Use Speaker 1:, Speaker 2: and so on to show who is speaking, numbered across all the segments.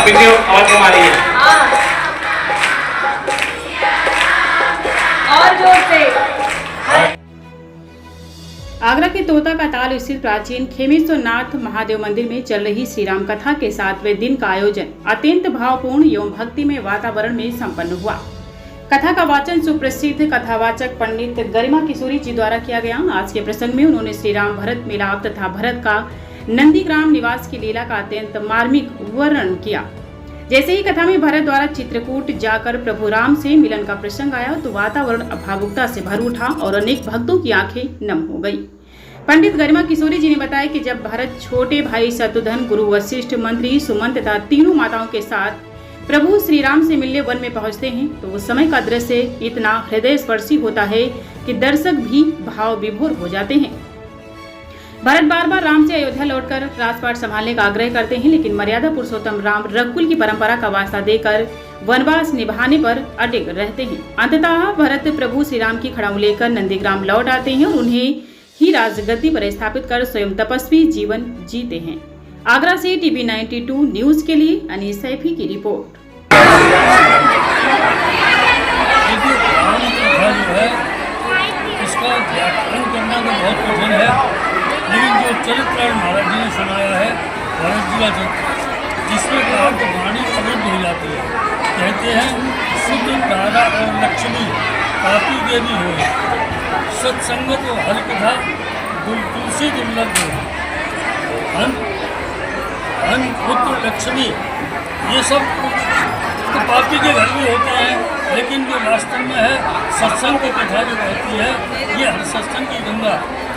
Speaker 1: Video आवाज हमारी
Speaker 2: और जोर से।
Speaker 3: आगरा के तोता का ताल स्थित प्राचीन खेमेश्वरनाथ महादेव मंदिर में चल रही श्री राम कथा के 7वें दिन का आयोजन अत्यंत भावपूर्ण एवं भक्तिमय वातावरण में संपन्न हुआ। कथा का वाचन सुप्रसिद्ध कथावाचक पंडित गरिमा किशोरी जी द्वारा किया गया। आज के प्रसंग में उन्होंने श्री राम भरत मिलाप तथा भरत का नंदीग्राम निवास की लीला का अत्यंत मार्मिक वर्णन किया। जैसे ही कथा में भरत द्वारा चित्रकूट जाकर प्रभु राम से मिलन का प्रसंग आया तो वातावरण भावुकता से भर उठा और अनेक भक्तों की आंखें नम हो गई। पंडित गरिमा किशोरी जी ने बताया कि जब भरत छोटे भाई शत्रुघ्न, गुरु वशिष्ठ, मंत्री सुमंत तथा तीनों माताओं के साथ प्रभु श्री राम से मिलने वन में पहुंचते हैं तो उस समय का दृश्य इतना हृदय स्पर्शी होता है कि दर्शक भी भाव विभोर हो जाते हैं। भरत बार बार राम से अयोध्या लौटकर राजपाट संभालने का आग्रह करते हैं, लेकिन मर्यादा पुरुषोत्तम राम रघुकुल की परंपरा का वास्ता देकर वनवास निभाने पर अडिग रहते हैं। अंततः भरत प्रभु श्री राम की खड़ाऊ लेकर नंदीग्राम लौट आते हैं और उन्हें ही राजगद्दी पर स्थापित कर स्वयं तपस्वी जीवन जीते हैं। आगरा से टीवी 92 न्यूज के लिए अनीस सैफी की रिपोर्ट।
Speaker 4: इसका व्याख्यान करना तो बहुत कठिन है, लेकिन जो चरित्र महाराज जी ने सुनाया है भरत जी का चरित्र, जिसमें कहा कि वाणी अवरुद्ध हो जाती है। कहते हैं शुद्ध तारा और लक्ष्मी पापी देवी हो, सत्संगत और हरिकथा तुलसी दुर्लभ हो, धन पुत्र लक्ष्मी ये सब तो पापी के घर में होते हैं, लेकिन जो वास्तव में है सत्संग की कथा जो रहती है, ये हर सत्संग की गंगा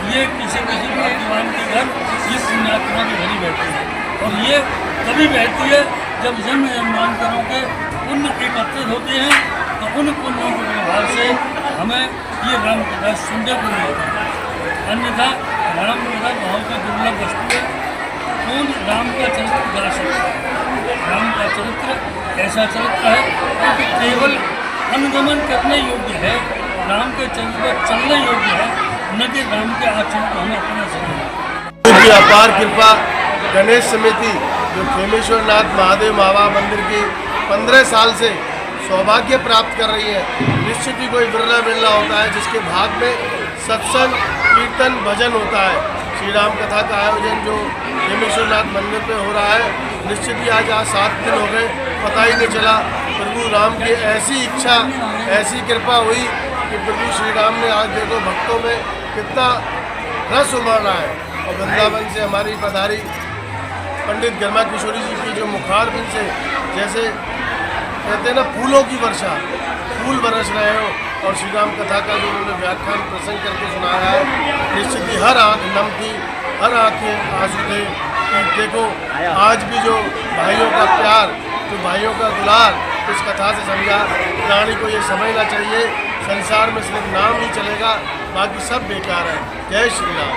Speaker 4: ये किसी किसी भगवान के घर ये पुण्यात्मा की भरी बहती है। और ये कभी बहती है जब जन्म जन्मांतरों के पुण्य एकत्रित होते हैं, तो उन पुण्यों के प्रभाव से हमें ये राम कथा सुनने को मिलती है। अन्यथा राम कथा बहुत ही दुर्लभ वस्तु है। कौन राम का चरित्र गा सकता है? राम का चरित्र ऐसा चरित्र है कि केवल अनुगमन करने योग्य है, राम के चरित्र पर चलने योग्य है, न कि राम के आचरण को हमें अपना सकते।
Speaker 5: उनकी अपार कृपा गणेश समिति जो खेमेश्वरनाथ महादेव मावा मंदिर की 15 साल से सौभाग्य प्राप्त कर रही है। निश्चित ही कोई बिरला होता है जिसके भाग में सत्संग, कीर्तन, भजन होता है। श्री राम कथा का आयोजन जो खेमेश्वरनाथ मंदिर पे हो रहा है, निश्चित ही आज 7 दिन हो गए, पता ही नहीं चला। प्रभु राम की ऐसी इच्छा, ऐसी कृपा हुई कि प्रभु श्री राम ने आज देखो भक्तों में कितना रस उमड़ रहा है। और वृंदावन से हमारी पधारी पंडित गरिमा किशोरी जी की जो मुखार बिन से जैसे कहते हैं ना फूलों की वर्षा, फूल बरस रहे हो, और श्री राम कथा का जो उन्होंने व्याख्यान प्रसंग करके सुनाया है, निश्चित ही हर आँख नम थी, हर आँखें आंसू थे कि देखो आज भी जो भाइयों का प्यार, जो भाइयों का दुलार इस कथा से समझा। प्राणी को ये समझना चाहिए संसार में सिर्फ नाम ही चलेगा, बाकी सब बेकार है। जय श्री राम।